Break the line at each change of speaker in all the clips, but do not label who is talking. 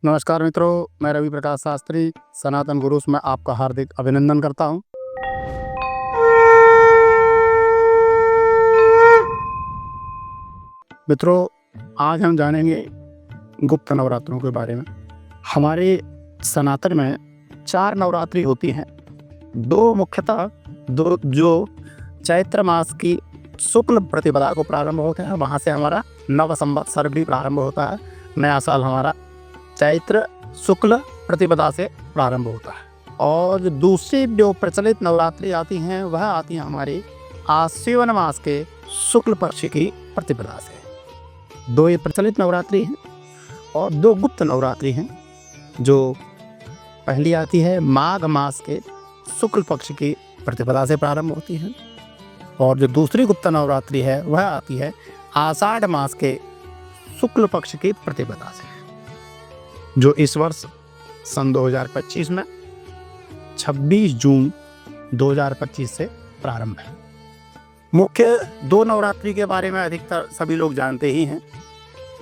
नमस्कार मित्रों, मैं रवि प्रकाश शास्त्री सनातन गुरुस में आपका हार्दिक अभिनंदन करता हूं। मित्रों, आज हम जानेंगे गुप्त नवरात्रों के बारे में। हमारे सनातन में 4 नवरात्रि होती हैं। दो मुख्यतः जो चैत्र मास की शुक्ल प्रतिपदा को प्रारंभ होते हैं, वहाँ से हमारा नव संवत्सर भी प्रारंभ होता है। नया साल हमारा चैत्र शुक्ल प्रतिपदा से प्रारंभ होता है। और दूसरी जो प्रचलित नवरात्रि आती हैं वह आती हैं हमारी आश्विन मास के शुक्ल पक्ष की प्रतिपदा से। 2 ये प्रचलित नवरात्रि हैं और 2 गुप्त नवरात्रि हैं। जो पहली आती है माघ मास के शुक्ल पक्ष की प्रतिपदा से प्रारंभ होती है और जो दूसरी गुप्त नवरात्रि है वह आती है आषाढ़ मास के शुक्ल पक्ष की प्रतिपदा से, जो इस वर्ष सन 2025 में 26 जून 2025 से प्रारंभ है। मुख्य 2 नवरात्रि के बारे में अधिकतर सभी लोग जानते ही हैं।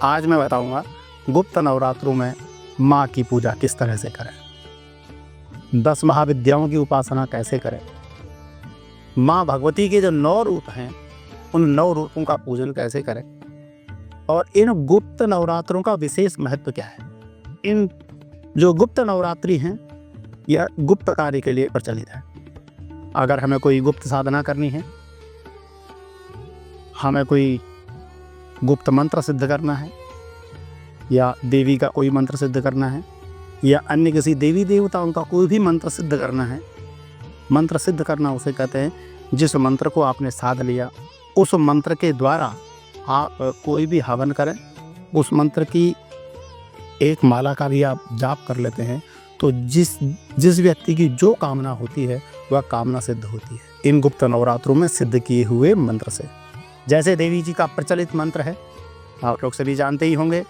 आज मैं बताऊंगा गुप्त नवरात्रों में माँ की पूजा किस तरह से करें, 10 महाविद्याओं की उपासना कैसे करें, माँ भगवती के जो 9 रूप हैं उन 9 रूपों का पूजन कैसे करें और इन गुप्त नवरात्रों का विशेष महत्व क्या है। इन जो गुप्त नवरात्रि हैं यह गुप्त कार्य के लिए प्रचलित है। अगर हमें कोई गुप्त साधना करनी है, हमें कोई गुप्त मंत्र सिद्ध करना है या देवी का कोई मंत्र सिद्ध करना है या अन्य किसी देवी देवताओं का कोई भी मंत्र सिद्ध करना है। मंत्र सिद्ध करना उसे कहते हैं जिस मंत्र को आपने साध लिया, उस मंत्र के द्वारा आप कोई भी हवन करें, उस मंत्र की एक माला का भी आप जाप कर लेते हैं तो जिस व्यक्ति की जो कामना होती है वह कामना सिद्ध होती है इन गुप्त नवरात्रों में सिद्ध किए हुए मंत्र से। जैसे देवी जी का प्रचलित मंत्र है, आप लोग सभी जानते ही होंगे,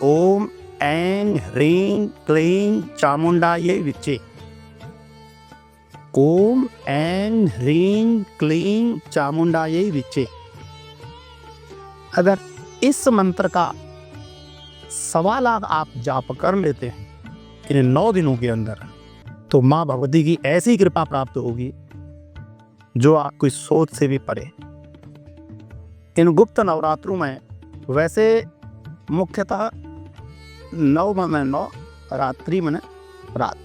ओम ऐं ह्रीं क्लीं चामुंडायै विच्चे। ओम ऐं ह्रीं क्लीं चामुंडायै विच्चे। अगर इस मंत्र का 1.25 लाख आप जाप कर लेते हैं इन 9 दिनों के अंदर, तो माँ भगवती की ऐसी कृपा प्राप्त होगी जो आपकी सोच से भी परे। इन गुप्त नवरात्रों में वैसे मुख्यतः 9 में 9 रात्रि में रात,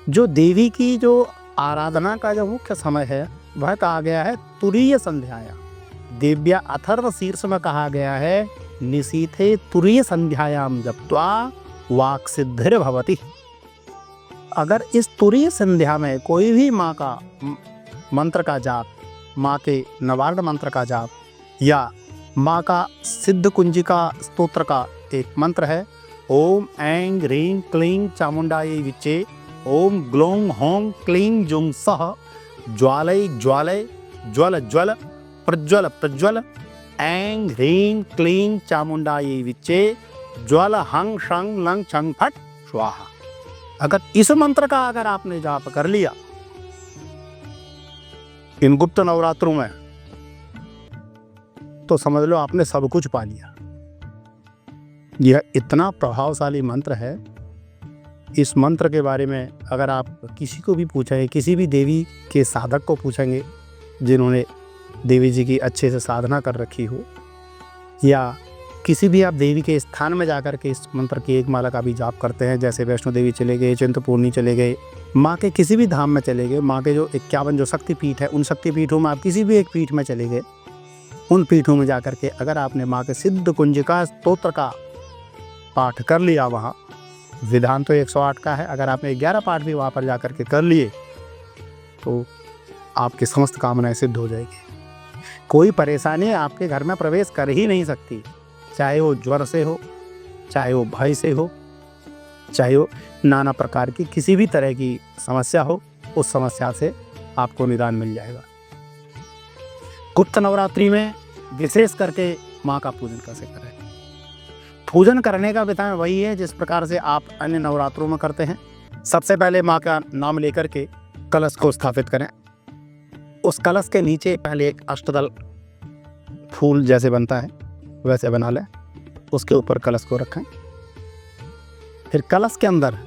जो देवी की जो आराधना का जो मुख्य समय है वह कहा गया है तुरीय संध्याया। देव्या अथर्व शीर्ष में कहा गया है निशीथे तुरीय संध्यायाम जप्त्वा वाक् सिद्धिर्भवति। अगर इस तुरीय संध्या में कोई भी माँ का मंत्र का जाप, माँ के नवार्ण मंत्र का जाप या माँ का सिद्ध कुंजिका स्तोत्र का एक मंत्र है, ओम ऐं ह्रीं क्लीं चामुंडायै विच्चे, ओम ग्लौं हौं क्लीं जुं सः, ज्वालय ज्वालय ज्वल ज्वल प्रज्वल प्रज्वल, ऐं ह्रीं क्लीं चामुंडायै विच्चे, ज्वल हं शं लं छं फट स्वाहा। अगर इस मंत्र का अगर आपने जाप कर लिया इन गुप्त नवरात्रों में, तो समझ लो आपने सब कुछ पा लिया। यह इतना प्रभावशाली मंत्र है। इस मंत्र के बारे में अगर आप किसी को भी पूछेंगे, किसी भी देवी के साधक को पूछेंगे जिन्होंने देवी जी की अच्छे से साधना कर रखी हो, या किसी भी आप देवी के स्थान में जाकर के इस मंत्र की एक माला का भी जाप करते हैं, जैसे वैष्णो देवी चले गए, चिंतपूर्णी चले गए, माँ के किसी भी धाम में चले गए, माँ के जो 51 जो शक्तिपीठ है उन शक्तिपीठों में आप किसी भी एक पीठ में चले गए, उन पीठों में जाकर के अगर आपने माँ के सिद्ध कुंजिका स्तोत्र का पाठ कर लिया, वहाँ विधान तो 108 का है, अगर आपने 11 पाठ भी वहाँ पर जाकर के कर लिए तो आपकी समस्त कामनाएं सिद्ध हो जाएगी। कोई परेशानी आपके घर में प्रवेश कर ही नहीं सकती, चाहे वो ज्वर से हो, चाहे वो भय से हो, चाहे वो नाना प्रकार की किसी भी तरह की समस्या हो, उस समस्या से आपको निदान मिल जाएगा। गुप्त नवरात्रि में विशेष करके माँ का पूजन कैसे करें। पूजन करने का विधान वही है जिस प्रकार से आप अन्य नवरात्रों में करते हैं। सबसे पहले माँ का नाम लेकर के कलश को स्थापित करें। उस कलश के नीचे पहले एक अष्टदल फूल जैसे बनता है वैसे बना लें, उसके ऊपर कलश को रखें। फिर कलश के अंदर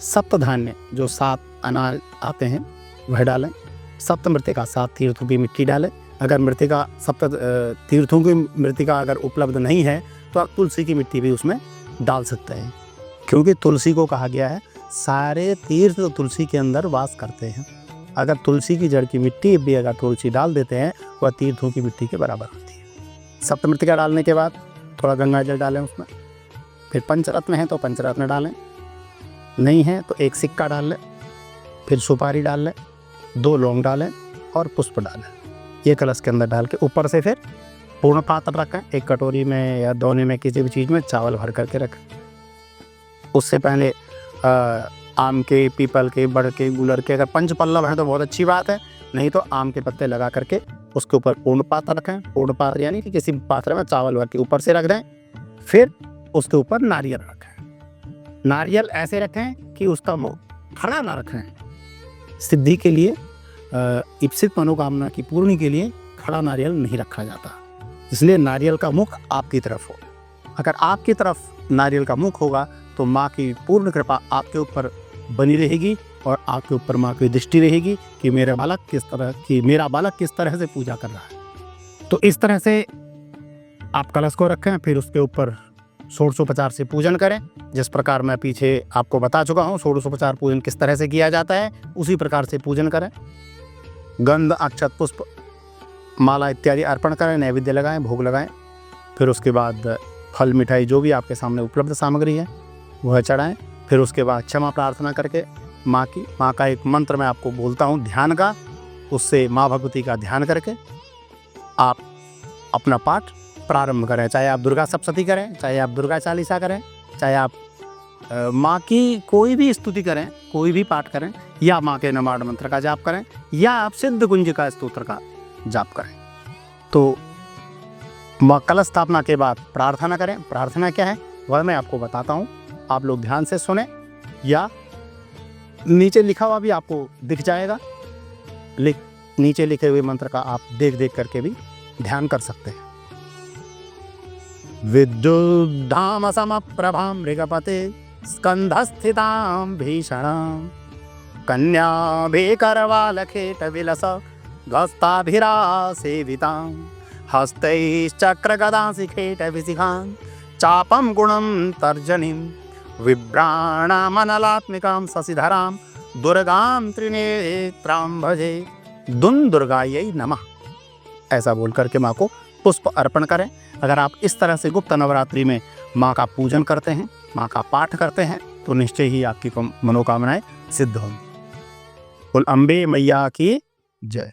सप्त धान्य जो 7 अनाज आते हैं वह डालें। सप्त मृतिका 7 तीर्थों की मिट्टी डालें। अगर मृतिका सप्त तीर्थों की मृतिका अगर उपलब्ध नहीं है तो आप तुलसी की मिट्टी भी उसमें डाल सकते हैं, क्योंकि तुलसी को कहा गया है सारे तीर्थ तो तुलसी के अंदर वास करते हैं। अगर तुलसी की जड़ की मिट्टी भी अगर तुलसी डाल देते हैं वह तीर्थों की मिट्टी के बराबर होती है। सप्त मृतिका डालने के बाद थोड़ा गंगा जल डालें उसमें। फिर पंचरत्न है तो पंचरत्न डालें, नहीं है तो 1 सिक्का डाल लें। फिर सुपारी डाल लें, 2 लौंग डालें और पुष्प डालें। ये कलश के अंदर डाल के ऊपर से फिर पूर्ण पात्र रखें। एक कटोरी में या दोने में किसी भी चीज़ में चावल भर करके रखें। उससे पहले आम के, पीपल के, बड़ के, गुलर के अगर पंचपल्लव हैं तो बहुत अच्छी बात है, नहीं तो आम के पत्ते लगा करके उसके ऊपर पूर्ण पात्र रखें। पूर्ण पात्र यानी कि किसी पात्र में चावल भर के ऊपर से रख दें। फिर उसके ऊपर नारियल रखें। नारियल ऐसे रखें कि उसका मुंह खड़ा ना रखें। सिद्धि के लिए, इप्सित मनोकामना की पूर्ति के लिए खड़ा नारियल नहीं रखा जाता, इसलिए नारियल का मुख आपकी तरफ हो। अगर आपकी तरफ नारियल का मुख होगा तो माँ की पूर्ण कृपा आपके ऊपर बनी रहेगी और आपके ऊपर माँ की दृष्टि रहेगी कि मेरा बालक किस तरह से पूजा कर रहा है। तो इस तरह से आप कलश को रखें। फिर उसके ऊपर षोडशोपचार से पूजन करें। जिस प्रकार मैं पीछे आपको बता चुका हूँ षोडशोपचार पूजन किस तरह से किया जाता है, उसी प्रकार से पूजन करें। गंध, अक्षत, पुष्प, माला इत्यादि अर्पण करें, नैवेद्य लगाएं, भोग लगाएं। फिर उसके बाद फल, मिठाई जो भी आपके सामने उपलब्ध सामग्री है वह चढ़ाएं। फिर उसके बाद क्षमा प्रार्थना करके माँ का एक मंत्र मैं आपको बोलता हूँ ध्यान का, उससे माँ भगवती का ध्यान करके आप अपना पाठ प्रारंभ करें। चाहे आप दुर्गा सप्तशती करें, चाहे आप दुर्गा चालीसा करें, चाहे आप माँ की कोई भी स्तुति करें, कोई भी पाठ करें, या माँ के नमाड मंत्र का जाप करें, या आप सिद्ध कुंज का स्तोत्र का जाप करें। तो माँ कलश स्थापना के बाद प्रार्थना करें। प्रार्थना क्या है वह मैं आपको बताता हूँ, आप लोग ध्यान से सुने, या नीचे लिखा हुआ भी आपको दिख जाएगा। नीचे लिखे हुए मंत्र का आप देख करके भी ध्यान कर सकते हैं। विद्युद्धाम समप्रभां मृगपते स्कंधस्थितां भीषणां कन्याभिकरवालखेटविलस गस्ताभिरासेवितां हस्तैश्चक्रगदाशिखेटविशिखां चापं गुणं तर्जनीं विभ्राणामनलात्मिकां शशिधरां दुर्गां त्रिनेत्रां भजे दुं दुर्गायै नमः। ऐसा बोल करके माँ को पुष्प अर्पण करें। अगर आप इस तरह से गुप्त नवरात्रि में माँ का पूजन करते हैं, माँ का पाठ करते हैं, तो निश्चय ही आपकी मनोकामनाएं सिद्ध होंगी। बोल अम्बे मैया की जय।